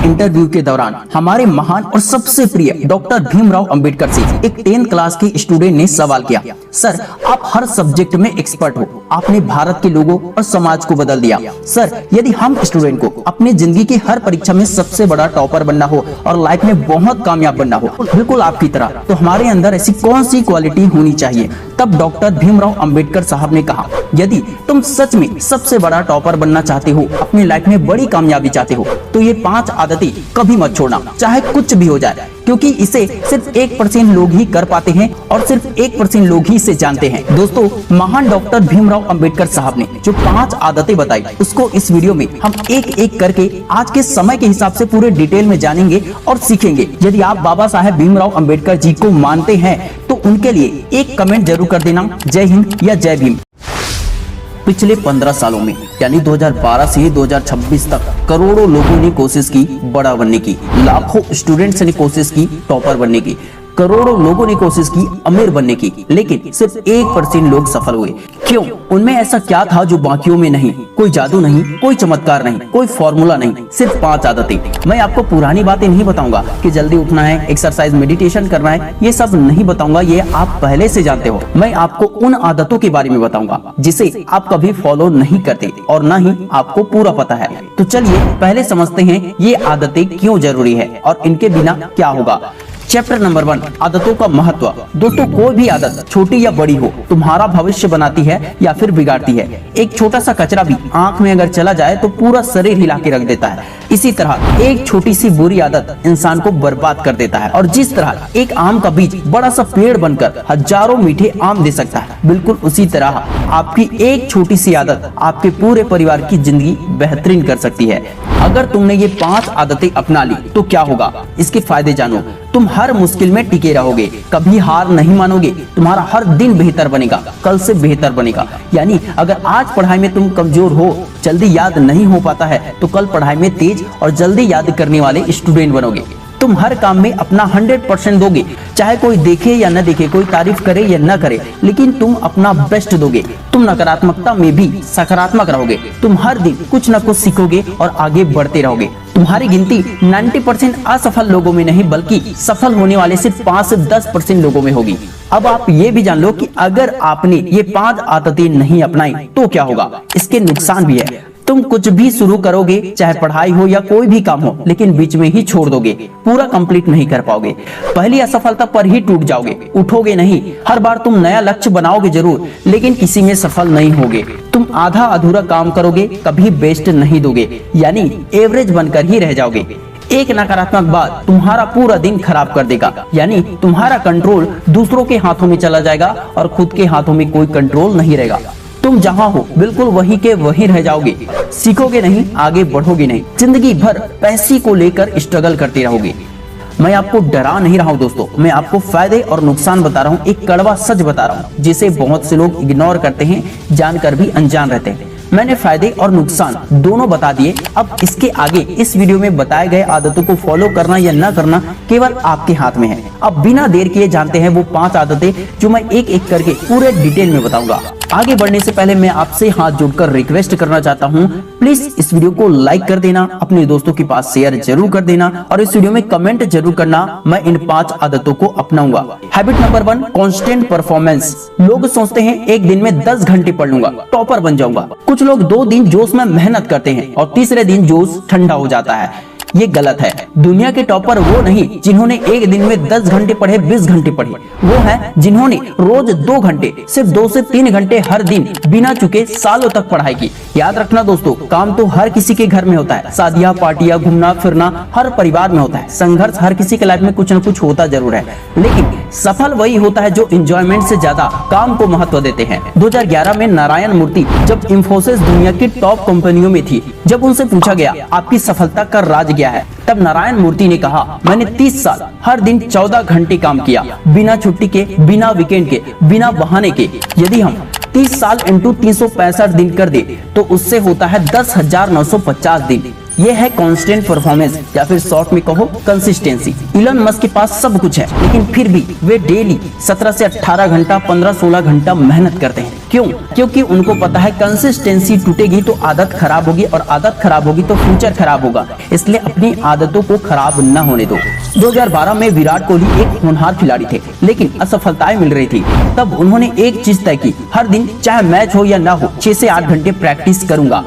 Interview के दौरान हमारे महान और सबसे प्रिय डॉक्टर भीमराव अंबेडकर से एक 10th क्लास के स्टूडेंट ने सवाल किया, सर आप हर सब्जेक्ट में एक्सपर्ट हो, आपने भारत के लोगों और समाज को बदल दिया। सर यदि हम स्टूडेंट को अपनी जिंदगी की हर परीक्षा में सबसे बड़ा टॉपर बनना हो और लाइफ में बहुत कामयाब बनना हो, बिल्कुल आपकी तरह, तो हमारे अंदर ऐसी कौन सी क्वालिटी होनी चाहिए? तब डॉक्टर भीमराव अंबेडकर साहब ने कहा, यदि तुम सच में सबसे बड़ा टॉपर बनना चाहते हो, अपनी लाइफ में बड़ी कामयाबी चाहते हो, तो ये 5 आदतें कभी मत छोड़ना, चाहे कुछ भी हो जाए, क्योंकि इसे सिर्फ 1% लोग ही कर पाते हैं और सिर्फ 1% लोग ही इसे जानते हैं। दोस्तों, महान डॉक्टर भीमराव अंबेडकर साहब ने जो 5 आदतें बताई, उसको इस वीडियो में हम एक एक करके आज के समय के हिसाब से पूरे डिटेल में जानेंगे और सीखेंगे। यदि आप बाबा साहेब भीमराव अंबेडकर जी को मानते हैं तो उनके लिए एक कमेंट जरूर कर देना, जय हिंद या जय भीम। पिछले 15 सालों में यानी 2012 से 2026 तक करोड़ों लोगों ने कोशिश की बड़ा बनने की, लाखों स्टूडेंट्स ने कोशिश की टॉपर बनने की, करोड़ों लोगों ने कोशिश की अमीर बनने की, लेकिन सिर्फ 1% लोग सफल हुए। क्यों? उनमें ऐसा क्या था जो बाकियों में नहीं? कोई जादू नहीं, कोई चमत्कार नहीं, कोई फॉर्मूला नहीं, सिर्फ 5 आदतें। मैं आपको पुरानी बातें नहीं बताऊंगा कि जल्दी उठना है, एक्सरसाइज, मेडिटेशन करना है, ये सब नहीं बताऊंगा, ये आप पहले से जानते हो। मैं आपको उन आदतों के बारे में बताऊंगा जिसे आप कभी फॉलो नहीं करते और न ही आपको पूरा पता है। तो चलिए पहले समझते हैं ये आदतें क्यों जरूरी है और इनके बिना क्या होगा। चैप्टर नंबर 1, आदतों का महत्व। दोस्तों, कोई भी आदत छोटी या बड़ी हो, तुम्हारा भविष्य बनाती है या फिर बिगाड़ती है। एक छोटा सा कचरा भी आंख में अगर चला जाए तो पूरा शरीर हिला के रख देता है। इसी तरह एक छोटी सी बुरी आदत इंसान को बर्बाद कर देता है। और जिस तरह एक आम का बीज बड़ा सा पेड़ बनकर हजारों मीठे आम दे सकता है, बिल्कुल उसी तरह आपकी एक छोटी सी आदत आपके पूरे परिवार की जिंदगी बेहतरीन कर सकती है। अगर तुमने ये 5 आदतें अपना ली तो क्या होगा, इसके फायदे जानो। तुम हर मुश्किल में टिके रहोगे, कभी हार नहीं मानोगे, तुम्हारा हर दिन बेहतर बनेगा, कल से बेहतर बनेगा। यानी अगर आज पढ़ाई में तुम कमजोर हो, जल्दी याद नहीं हो पाता है, तो कल पढ़ाई में तेज और जल्दी याद करने वाले स्टूडेंट बनोगे। तुम हर काम में अपना 100% दोगे, चाहे कोई देखे या न देखे, कोई तारीफ करे या न करे, लेकिन तुम अपना बेस्ट दोगे। तुम नकारात्मकता में भी सकारात्मक रहोगे। तुम हर दिन कुछ न कुछ सीखोगे और आगे बढ़ते रहोगे। तुम्हारी गिनती 90% असफल लोगों में नहीं, बल्कि सफल होने वाले सिर्फ 5 से 10% लोगों में होगी। अब आप ये भी जान लो कि अगर आपने ये 5 आदतें नहीं अपनाई तो क्या होगा, इसके नुकसान भी है। तुम कुछ भी शुरू करोगे, चाहे पढ़ाई हो या कोई भी काम हो, लेकिन बीच में ही छोड़ दोगे, पूरा कंप्लीट नहीं कर पाओगे। पहली असफलता पर ही टूट जाओगे, उठोगे नहीं। हर बार तुम नया लक्ष्य बनाओगे जरूर, लेकिन किसी में सफल नहीं होगे। तुम आधा अधूरा काम करोगे, कभी बेस्ट नहीं दोगे, यानी एवरेज बनकर ही रह जाओगे। एक नकारात्मक बात तुम्हारा पूरा दिन खराब कर देगा, यानी तुम्हारा कंट्रोल दूसरों के हाथों में चला जाएगा और खुद के हाथों में कोई कंट्रोल नहीं रहेगा। तुम जहां हो बिल्कुल वहीं के वहीं रह जाओगे, सीखोगे नहीं, आगे बढ़ोगे नहीं, जिंदगी भर पैसे को लेकर स्ट्रगल करते रहोगे। मैं आपको डरा नहीं रहा हूं दोस्तों, मैं आपको फायदे और नुकसान बता रहा हूं, एक कड़वा सच बता रहा हूं, जिसे बहुत से लोग इग्नोर करते हैं, जानकर भी अनजान रहते हैं। मैंने फायदे और नुकसान दोनों बता दिए। अब इसके आगे इस वीडियो में बताए गए आदतों को फॉलो करना या न करना केवल आपके हाथ में है। अब बिना देर किए जानते हैं वो 5 आदतें जो मैं एक एक करके पूरे डिटेल में बताऊंगा। आगे बढ़ने से पहले मैं आपसे हाथ जोड़कर रिक्वेस्ट करना चाहता हूं, प्लीज इस वीडियो को लाइक कर देना, अपने दोस्तों के पास शेयर जरूर कर देना और इस वीडियो में कमेंट जरूर करना, मैं इन 5 आदतों को अपनाऊंगा। Habit number 1, constant performance. लोग सोचते हैं एक दिन में 10 घंटे पढ़ लूंगा, टॉपर बन जाऊंगा। कुछ लोग 2 दिन जोश में मेहनत करते हैं और तीसरे दिन जोश ठंडा हो जाता है। ये गलत है। दुनिया के टॉपर वो नहीं जिन्होंने एक दिन में 10 घंटे पढ़े, 20 घंटे पढ़े, वो है जिन्होंने रोज 2 घंटे, सिर्फ 2 से 3 घंटे हर दिन बिना चुके सालों तक पढ़ाई की। याद रखना दोस्तों, काम तो हर किसी के घर में होता है, शादियां, पार्टियां, घूमना फिरना हर परिवार में होता है, संघर्ष हर किसी के लाइफ में कुछ न कुछ होता जरूर है, लेकिन सफल वही होता है जो एंजॉयमेंट से ज्यादा काम को महत्व देते हैं। 2011 में नारायण मूर्ति जब इंफोसिस दुनिया की टॉप कंपनियों में थी, जब उनसे पूछा गया आपकी सफलता का राज क्या है, तब नारायण मूर्ति ने कहा, मैंने 30 साल हर दिन 14 घंटे काम किया, बिना छुट्टी के, बिना वीकेंड के, बिना बहाने के। यदि हम 30 साल इंटू 365 दिन कर दे तो उससे होता है 10,950 दिन। ये है कांस्टेंट परफॉर्मेंस या फिर शॉर्ट में कहो कंसिस्टेंसी। इलन मस्क के पास सब कुछ है, लेकिन फिर भी वे डेली 17 से 18 घंटा, 15-16 घंटा मेहनत करते हैं। क्यों? क्योंकि उनको पता है कंसिस्टेंसी टूटेगी तो आदत खराब होगी और आदत खराब होगी तो फ्यूचर खराब होगा, इसलिए अपनी आदतों को खराब न होने दो। 2012 में विराट कोहली एक होनहार खिलाड़ी थे, लेकिन असफलताएं मिल रही थी। तब उन्होंने एक चीज तय की, हर दिन चाहे मैच हो या ना हो 6 से 8 घंटे प्रैक्टिस करूंगा।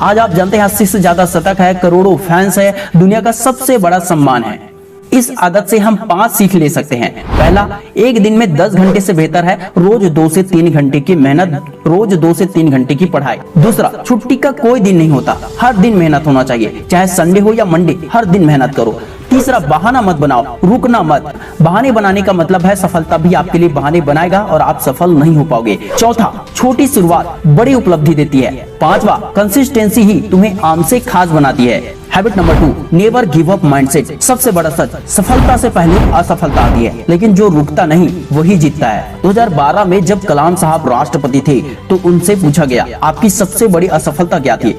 आज आप जानते हैं 80 से ज्यादा शतक है, करोड़ों फैंस है, दुनिया का सबसे बड़ा सम्मान है। इस आदत से हम 5 सीख ले सकते हैं। पहला, एक दिन में 10 घंटे से बेहतर है रोज 2 से 3 घंटे की मेहनत, रोज 2 से 3 घंटे की पढ़ाई। दूसरा, छुट्टी का कोई दिन नहीं होता, हर दिन मेहनत होना चाहिए, चाहे संडे हो या मंडे, हर दिन मेहनत करो। तीसरा, बहाना मत बनाओ, रुकना मत। बहाने बनाने का मतलब है सफलता भी आपके लिए बहाने बनाएगा और आप सफल नहीं हो पाओगे। चौथा, छोटी शुरुआत बड़ी उपलब्धि देती है। पांचवा, कंसिस्टेंसी ही तुम्हें आम से खास बनाती है। Habit number 2, never give up mindset. सबसे बड़ा सच, सफलता से पहले असफलता आती है, लेकिन जो रुकता नहीं वही जीतता है। 2012 में जब कलाम साहब राष्ट्रपति थे तो उनसे पूछा गया, आपकी सबसे बड़ी असफलता क्या थी?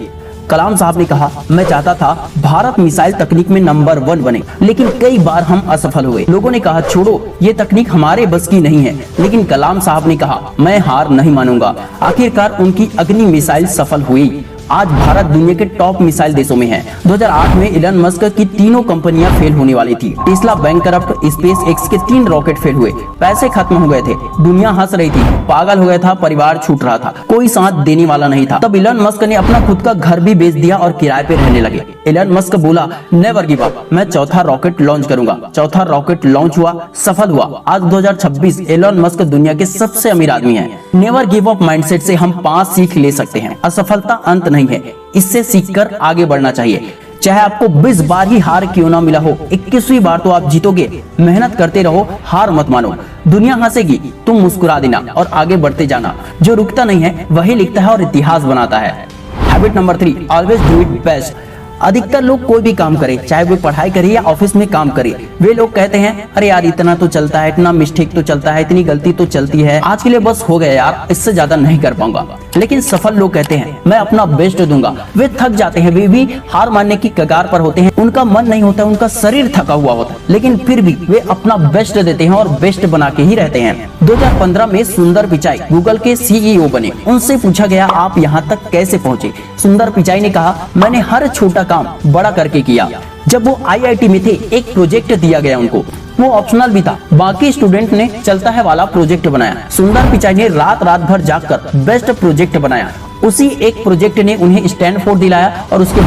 कलाम साहब ने कहा, मैं चाहता था भारत मिसाइल तकनीक में नंबर 1 बने, लेकिन कई बार हम असफल हुए। लोगों ने कहा, छोड़ो ये तकनीक हमारे बस की नहीं है, लेकिन कलाम साहब ने कहा, मैं हार नहीं मानूंगा। आखिरकार उनकी अग्नि मिसाइल सफल हुई। आज भारत दुनिया के टॉप मिसाइल देशों में है। 2008 में इलन मस्क की तीनों कंपनियां फेल होने वाली थी। टेस्ला बैंकरप्ट, स्पेस एक्स के 3 रॉकेट फेल हुए, पैसे खत्म हो गए थे, दुनिया हंस रही थी, पागल हो गया था, परिवार छूट रहा था, कोई साथ देने वाला नहीं था। तब इलन मस्क ने अपना खुद का घर भी बेच दिया और किराए पे रहने लगे। इलन मस्क बोला, नेवर गिव अप, मैं चौथा रॉकेट लॉन्च करूंगा। चौथा रॉकेट लॉन्च हुआ, सफल हुआ। आज 2026 इलन मस्क दुनिया के सबसे अमीर आदमी है। नेवर गिव अप माइंडसेट से हम 5 सीख ले सकते हैं। असफलता अंत नहीं है, इससे सीखकर आगे बढ़ना चाहिए। चाहे आपको 20 बार ही हार क्यों ना मिला हो, 21वीं बार तो आप जीतोगे। मेहनत करते रहो, हार मत मानो। दुनिया हंसेगी, तुम मुस्कुरा देना और आगे बढ़ते जाना। जो रुकता नहीं है वही लिखता है और इतिहास बनाता है। Habit number 3, always do it best. अधिकतर लोग कोई भी काम करे, चाहे वो पढ़ाई करे या ऑफिस में काम करे, वे लोग कहते हैं, अरे यार इतना तो चलता है, इतना मिस्टेक तो चलता है, इतनी गलती तो चलती है, आज के लिए बस हो गया यार, इससे ज्यादा नहीं कर पाऊंगा। लेकिन सफल लोग कहते हैं, मैं अपना बेस्ट दूंगा। वे थक जाते हैं, वे भी हार मानने की कगार पर होते हैं, उनका मन नहीं होता, उनका शरीर थका हुआ होता है, लेकिन फिर भी वे अपना बेस्ट देते हैं और बेस्ट बना के ही रहते हैं। 2015 में सुंदर पिचाई गूगल के CEO बने। उनसे पूछा गया, आप यहाँ तक कैसे पहुँचे? सुंदर पिचाई ने कहा, मैंने हर छोटा काम बड़ा करके किया। जब वो IIT में थे, एक प्रोजेक्ट दिया गया उनको, वो ऑप्शनल भी था, बाकी स्टूडेंट ने चलता है वाला प्रोजेक्ट बनाया। सुंदर पिचाई ने रात भर जागकर बेस्ट प्रोजेक्ट बनाया। उसी एक प्रोजेक्ट ने उन्हें स्टैनफोर्ड दिलाया और उसके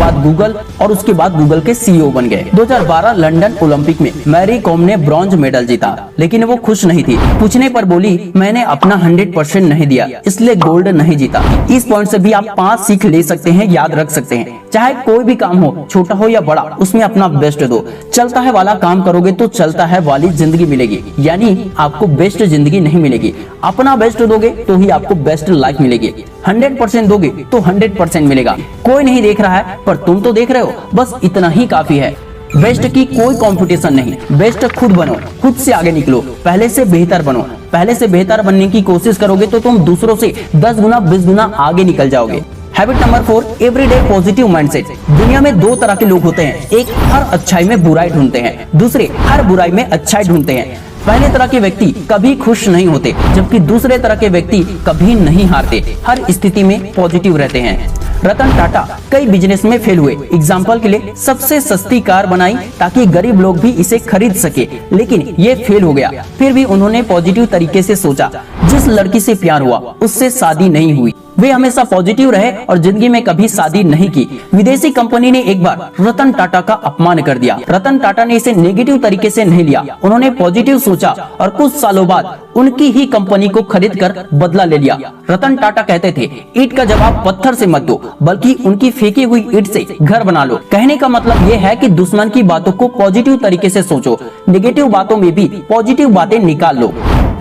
बाद गूगल के CEO बन गए। 2012 लंदन ओलंपिक में मैरी कॉम ने ब्रॉन्ज मेडल जीता, लेकिन वो खुश नहीं थी। पूछने पर बोली, मैंने अपना 100% नहीं दिया, इसलिए गोल्ड नहीं जीता। इस पॉइंट से भी आप 5 सीख ले सकते हैं, याद रख सकते हैं। चाहे कोई भी काम हो, छोटा हो या बड़ा, उसमें अपना बेस्ट दो। चलता है वाला काम करोगे तो चलता है वाली जिंदगी मिलेगी, यानी आपको बेस्ट जिंदगी नहीं मिलेगी। अपना बेस्ट दोगे तो ही आपको बेस्ट लाइफ मिलेगी। 100% दोगे तो 100% मिलेगा। कोई नहीं देख रहा है पर तुम तो देख रहे हो, बस इतना ही काफी है। बेस्ट की कोई कंपटीशन नहीं, बेस्ट खुद बनो, खुद से आगे निकलो, पहले से बेहतर बनो। पहले से बेहतर बनने की कोशिश करोगे तो तुम दूसरों से 10 गुना 20 गुना आगे निकल जाओगे। Habit number 4, everyday positive mindset. दुनिया में 2 तरह के लोग होते हैं, एक हर अच्छाई में बुराई ढूंढते हैं, दूसरे हर बुराई में अच्छाई ढूंढते हैं। पहले तरह के व्यक्ति कभी खुश नहीं होते, जबकि दूसरे तरह के व्यक्ति कभी नहीं हारते, हर स्थिति में पॉजिटिव रहते हैं। रतन टाटा कई बिजनेस में फेल हुए। एग्जाम्पल के लिए सबसे सस्ती कार बनाई ताकि गरीब लोग भी इसे खरीद सके, लेकिन ये फेल हो गया। फिर भी उन्होंने पॉजिटिव तरीके से सोचा। जिस लड़की से प्यार हुआ उससे शादी नहीं हुई। वे हमेशा पॉजिटिव रहे और जिंदगी में कभी शादी नहीं की। विदेशी कंपनी ने एक बार रतन टाटा का अपमान कर दिया। रतन टाटा ने इसे नेगेटिव तरीके से नहीं लिया, उन्होंने पॉजिटिव सोचा और कुछ सालों बाद उनकी ही कंपनी को खरीदकर बदला ले लिया। रतन टाटा कहते थे, ईंट का जवाब पत्थर से मत दो, बल्कि उनकी फेंकी हुई ईंट से घर बना लो। कहने का मतलब ये है कि दुश्मन की बातों को पॉजिटिव तरीके से सोचो, नेगेटिव बातों में भी पॉजिटिव बातें निकाल लो।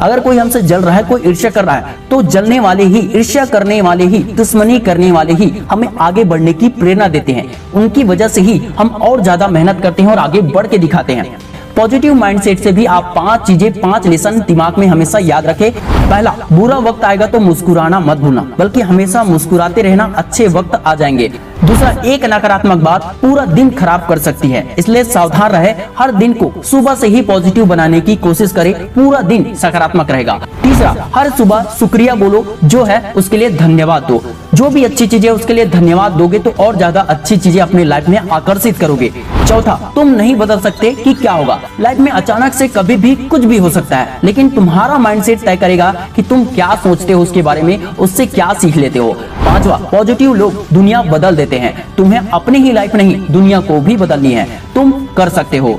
अगर कोई हमसे जल रहा है, कोई ईर्ष्या कर रहा है, तो जलने वाले ही, ईर्ष्या करने वाले ही, दुश्मनी करने वाले ही हमें आगे बढ़ने की प्रेरणा देते हैं। उनकी वजह से ही हम और ज्यादा मेहनत करते हैं और आगे बढ़ के दिखाते हैं। पॉजिटिव माइंडसेट से भी आप 5 चीजें, 5 लेसन दिमाग में हमेशा याद रखें। पहला, बुरा वक्त आएगा तो मुस्कुराना मत भूलना, बल्कि हमेशा मुस्कुराते रहना, अच्छे वक्त आ जाएंगे। दूसरा, एक नकारात्मक बात पूरा दिन खराब कर सकती है, इसलिए सावधान रहे। हर दिन को सुबह से ही पॉजिटिव बनाने की कोशिश करें, पूरा दिन सकारात्मक रहेगा। तीसरा, हर सुबह शुक्रिया बोलो, जो है उसके लिए धन्यवाद दो। जो भी अच्छी चीजें उसके लिए धन्यवाद दोगे तो और ज्यादा अच्छी चीजें अपनी लाइफ में आकर्षित करोगे। चौथा, तुम नहीं बदल सकते कि क्या होगा। लाइफ में अचानक से कभी भी कुछ भी हो सकता है, लेकिन तुम्हारा माइंडसेट तय करेगा कि तुम क्या सोचते हो उसके बारे में, उससे क्या सीख लेते हो। पांचवा, पॉजिटिव लोग दुनिया बदल देते हैं। तुम्हें अपनी ही लाइफ नहीं, दुनिया को भी बदलनी है, तुम कर सकते हो।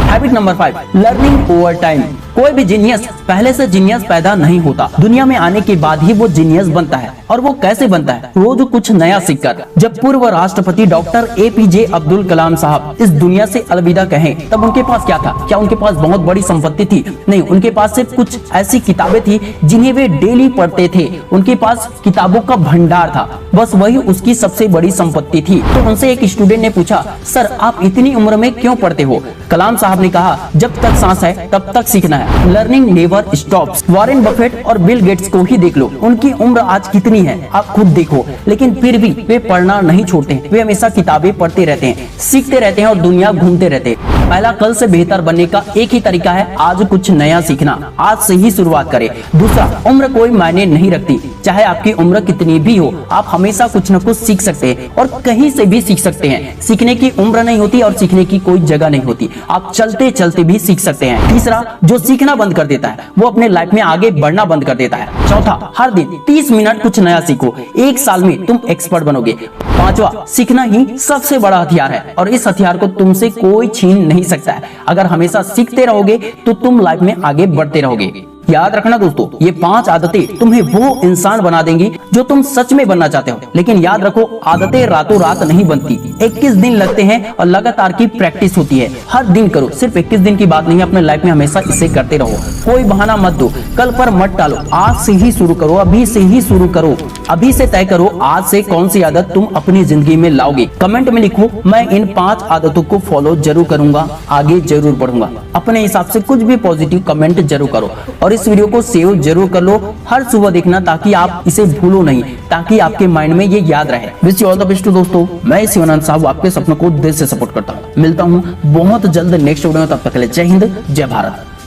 Habit number 5, learning over time. कोई भी जीनियस पहले से जीनियस पैदा नहीं होता, दुनिया में आने के बाद ही वो जीनियस बनता है। और वो कैसे बनता है? रोज कुछ नया सीखकर। जब पूर्व राष्ट्रपति डॉक्टर APJ अब्दुल कलाम साहब इस दुनिया से अलविदा कहें, तब उनके पास क्या था? क्या उनके पास बहुत बड़ी संपत्ति थी? नहीं, उनके पास सिर्फ कुछ ऐसी किताबें थी जिन्हें वे डेली पढ़ते थे। उनके पास किताबों का भंडार था, बस वही उसकी सबसे बड़ी संपत्ति थी। तो उनसे एक स्टूडेंट ने पूछा, सर आप इतनी उम्र में क्यों पढ़ते हो? कलाम साहब ने कहा, जब तक सांस है तब तक सीखना है। Learning never stops. Warren Buffett और बिल गेट्स को ही देख लो, उनकी उम्र आज कितनी है आप खुद देखो, लेकिन फिर भी वे पढ़ना नहीं छोड़ते। वे हमेशा किताबें पढ़ते रहते हैं, सीखते रहते हैं और दुनिया घूमते रहते हैं। पहला, कल से बेहतर बनने का एक ही तरीका है, आज कुछ नया सीखना। आज से ही शुरुआत करें। दूसरा, उम्र कोई मायने नहीं रखती, चाहे आपकी उम्र कितनी भी हो, आप हमेशा कुछ न कुछ सीख सकते हैं और कहीं से भी सीख सकते हैं। सीखने की उम्र नहीं होती और सीखने की कोई जगह नहीं होती, आप चलते चलते भी सीख सकते हैं। तीसरा, जो सीखना बंद कर देता है वो अपने लाइफ में आगे बढ़ना बंद कर देता है। चौथा, हर दिन 30 मिनट कुछ नया सीखो, 1 साल में तुम एक्सपर्ट बनोगे। पांचवा, सीखना ही सबसे बड़ा हथियार है और इस हथियार को तुमसे कोई छीन नहीं सकता है। अगर हमेशा सीखते रहोगे तो तुम लाइफ में आगे बढ़ते रहोगे। याद रखना दोस्तों, ये 5 आदतें तुम्हें वो इंसान बना देंगी जो तुम सच में बनना चाहते हो। लेकिन याद रखो, आदतें रातों रात नहीं बनती, 21 दिन लगते हैं और लगातार की प्रैक्टिस होती है। हर दिन करो, सिर्फ 21 दिन की बात नहीं है, अपने लाइफ में हमेशा इसे करते रहो। कोई बहाना मत दो, कल पर मत टालो, आज से ही शुरू करो, अभी से ही शुरू करो। अभी से तय करो आज से कौन सी आदत तुम अपनी जिंदगी में लाओगे। कमेंट में लिखो, मैं इन 5 आदतों को फॉलो जरूर करूंगा, आगे जरूर बढ़ूंगा। अपने हिसाब से कुछ भी पॉजिटिव कमेंट जरूर करो और इस वीडियो को सेव जरूर कर लो। हर सुबह देखना ताकि आप इसे भूलो नहीं, ताकि आपके माइंड में ये याद रहे। Wish you all the best दोस्तों। मैं शिवानंद साहब आपके सपनों को दिल से सपोर्ट करता हूँ। मिलता हूँ बहुत जल्द नेक्स्ट वीडियो में, तब तक के लिए जय हिंद, जय भारत।